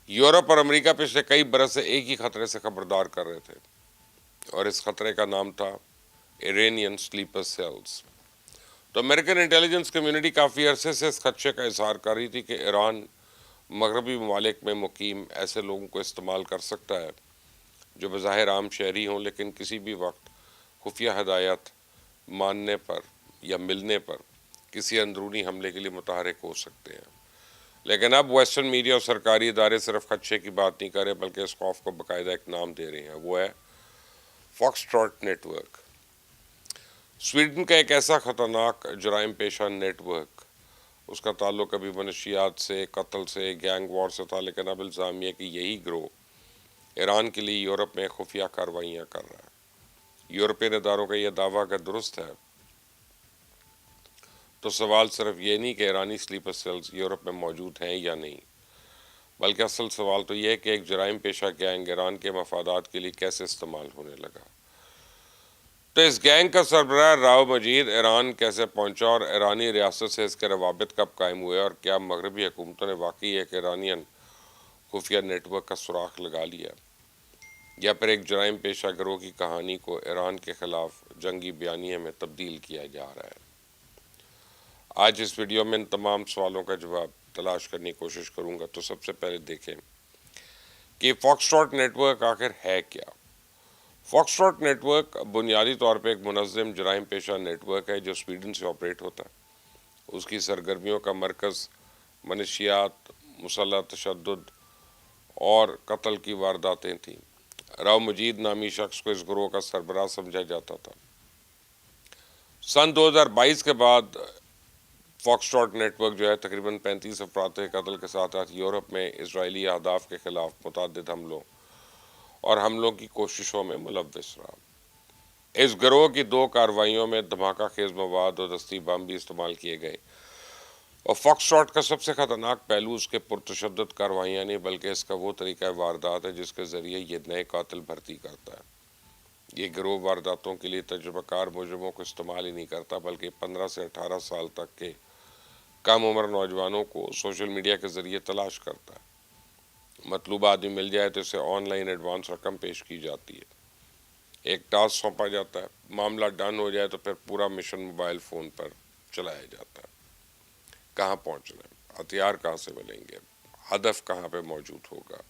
Europe اور امریکہ پچھلے کئی برس سے ایک ہی خطرے سے خبردار کر رہے تھے، اور اس خطرے کا نام تھا ایرانین سلیپر سیلز۔ تو امریکن انٹیلیجنس کمیونٹی کافی عرصے سے اس خدشے کا اظہار کر رہی تھی کہ ایران مغربی ممالک میں مقیم ایسے لوگوں کو استعمال کر سکتا ہے جو بظاہر عام شہری ہوں، لیکن کسی بھی وقت خفیہ ہدایات ماننے پر یا ملنے پر کسی اندرونی حملے کے لیے متحرک ہو سکتے ہیں۔ لیکن اب ویسٹرن میڈیا اور سرکاری ادارے صرف خدشے کی بات نہیں کر رہے، بلکہ اس خوف کو باقاعدہ ایک نام دے رہے ہیں، وہ ہے fox trot network. Sweden کا ایک ایسا خطرناک جرائم پیشہ نیٹ ورک، اس کا تعلق ابھی منشیات سے، قتل سے، گینگ وار سے تھا، لیکن اب الزام یہ کہ یہی گروہ ایران کے لیے یورپ میں خفیہ کارروائیاں کر رہا ہے۔ یورپین اداروں کا یہ دعویٰ اگر درست ہے تو سوال صرف یہ نہیں کہ ایرانی سلیپر سیلز یورپ میں موجود ہیں یا نہیں، بلکہ اصل سوال تو یہ ہے کہ ایک جرائم پیشہ گینگ ایران کے مفادات کے لیے کیسے استعمال ہونے لگا۔ تو اس گینگ کا سربراہ راؤ مجید ایران کیسے پہنچا، اور ایرانی ریاست سے اس کے روابط کب قائم ہوئے، اور کیا مغربی حکومتوں نے واقعی ایک ایرانین خفیہ نیٹ ورک کا سراغ لگا لیا، یا پھر ایک جرائم پیشہ گروہ کی کہانی کو ایران کے خلاف جنگی بیانیے میں تبدیل کیا جا رہا ہے۔ آج اس ویڈیو میں ان تمام سوالوں کا جواب تلاش کرنے کی کوشش کروں گا۔ تو سب سے پہلے دیکھیں کہ فاکس ٹراٹ نیٹ ورک آخر ہے کیا۔ فاکس ٹراٹ نیٹ ورک بنیادی طور پہ ایک منظم جرائم پیشہ نیٹ ورک ہے جو سویڈن سے آپریٹ ہوتا ہے۔ اس کی سرگرمیوں کا مرکز منشیات، مسلح تشدد اور قتل کی وارداتیں تھیں۔ راؤ مجید نامی شخص کو اس گروہ کا سربراہ سمجھا جاتا تھا۔ سن 2022 کے بعد فاکس ٹراٹ نیٹ ورک جو ہے تقریباً 35 افراد کے قتل کے ساتھ یورپ میں اسرائیلی اہداف کے خلاف متعدد حملوں اور حملوں کی کوششوں میں ملوث رہا۔ اس گروہ کی 2 کارروائیوں میں دھماکہ خیز مواد اور دستی بم بھی استعمال کیے گئے، اور فاکس ٹراٹ کا سب سے خطرناک پہلو اس کے پرتشدد کارروائیاں نہیں، بلکہ اس کا وہ طریقہ واردات ہے جس کے ذریعے یہ نئے قاتل بھرتی کرتا ہے۔ یہ گروہ وارداتوں کے لیے تجربہ کار مجرموں کو استعمال ہی نہیں کرتا، بلکہ 15 سے 18 سال تک کے کم عمر نوجوانوں کو سوشل میڈیا کے ذریعے تلاش کرتا ہے۔ مطلوبہ آدمی مل جائے تو اسے آن لائن ایڈوانس رقم پیش کی جاتی ہے، ایک ٹاسک سونپا جاتا ہے، معاملہ ڈن ہو جائے تو پھر پورا مشن موبائل فون پر چلایا جاتا ہے۔ کہاں پہنچنا ہے، ہتھیار کہاں سے ملیں گے، ہدف کہاں پہ موجود ہوگا،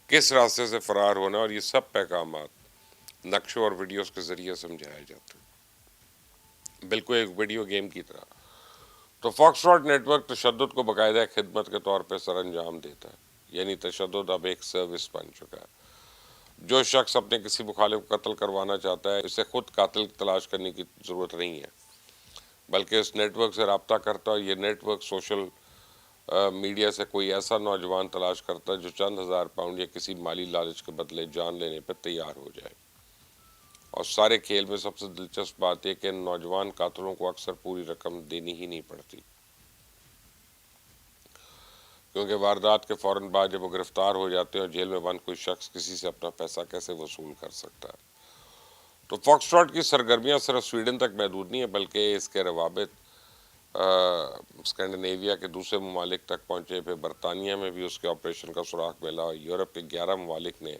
کس راستے سے فرار ہونا، اور یہ سب پیغامات نقشوں اور ویڈیوز کے ذریعے سمجھایا جاتا ہے، بالکل ایک ویڈیو گیم کی طرح۔ تو فاکس ٹراٹ نیٹ ورک تشدد کو باقاعدہ ایک خدمت کے طور پہ سر انجام دیتا ہے، یعنی تشدد اب ایک سروس بن چکا ہے۔ جو شخص اپنے کسی مخالف کو قتل کروانا چاہتا ہے، اسے خود قاتل تلاش کرنے کی ضرورت نہیں ہے، بلکہ اس نیٹ ورک سے رابطہ کرتا ہے۔ یہ نیٹ ورک سوشل میڈیا سے کوئی ایسا نوجوان تلاش کرتا ہے جو چند ہزار پاؤنڈ یا کسی مالی لالچ کے بدلے جان لینے پر تیار ہو جائے۔ اور سارے کھیل میں سب سے دلچسپ بات یہ کہ ان نوجوان قاتلوں کو اکثر پوری رقم دینی ہی نہیں پڑتی، کیونکہ واردات کے فوراً بعد جب وہ گرفتار ہو جاتے ہیں اور جیل میں بند کوئی شخص کسی سے اپنا پیسہ کیسے وصول کر سکتا ہے۔ تو فاکس ٹراٹ کی سرگرمیاں صرف سویڈن تک محدود نہیں ہیں، بلکہ اس کے روابط اسکینڈینیویا کے دوسرے ممالک تک پہنچے۔ پھر برطانیہ میں بھی اس کے آپریشن کا سراغ ملا، اور یورپ کے 11 ممالک نے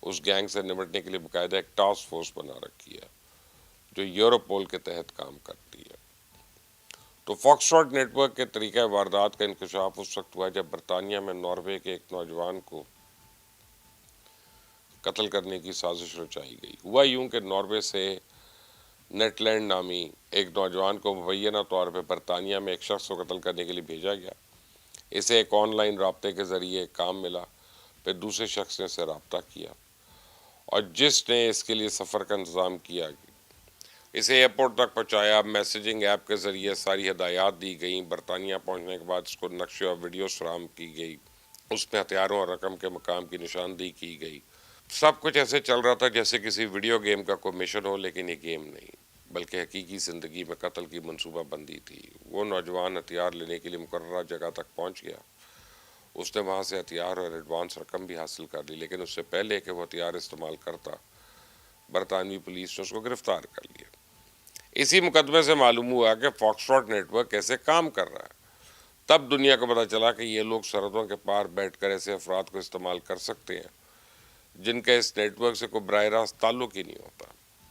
اس گینگ سے نمٹنے کے لیے باقاعدہ ایک ٹاسک فورس بنا رکھی ہے جو یوروپول کے تحت کام کرتی ہے۔ تو فاکس ٹراٹ نیٹ ورک کے طریقہ واردات کا انکشاف اس وقت ہوا جب برطانیہ میں ناروے کے ایک نوجوان کو قتل کرنے کی سازش رچائی گئی۔ ہوا یوں کہ ناروے سے نیٹ لینڈ نامی ایک نوجوان کو مبینہ طور پہ برطانیہ میں ایک شخص کو قتل کرنے کے لیے بھیجا گیا۔ اسے ایک آن لائن رابطے کے ذریعے کام ملا، پھر دوسرے شخص نے اسے رابطہ کیا، اور جس نے اس کے لیے سفر کا انتظام کیا، اسے ایئرپورٹ تک پہنچایا۔ میسیجنگ ایپ کے ذریعے ساری ہدایات دی گئیں۔ برطانیہ پہنچنے کے بعد اس کو نقشے اور ویڈیوز فراہم کی گئی، اس میں ہتھیاروں اور رقم کے مقام کی نشاندہی کی گئی۔ سب کچھ ایسے چل رہا تھا جیسے کسی ویڈیو گیم کا کوئی مشن ہو، لیکن یہ گیم نہیں، بلکہ حقیقی زندگی میں قتل کی منصوبہ بندی تھی۔ وہ نوجوان ہتھیار لینے کے لیے مقررہ جگہ تک پہنچ گیا، اس نے وہاں سے ہتھیار اور ایڈوانس رقم بھی حاصل کر لی، لیکن اس سے پہلے کہ وہ ہتھیار استعمال کرتا، برطانوی پولیس نے اس کو گرفتار کر لیا۔ اسی مقدمے سے معلوم ہوا کہ فاکس ٹراٹ نیٹ ورک کیسے کام کر رہا ہے۔ تب دنیا کو پتہ چلا کہ یہ لوگ سرحدوں کے پار بیٹھ کر ایسے افراد کو استعمال کر سکتے ہیں جن کا اس نیٹ ورک سے کوئی براہ راست تعلق ہی نہیں ہوتا۔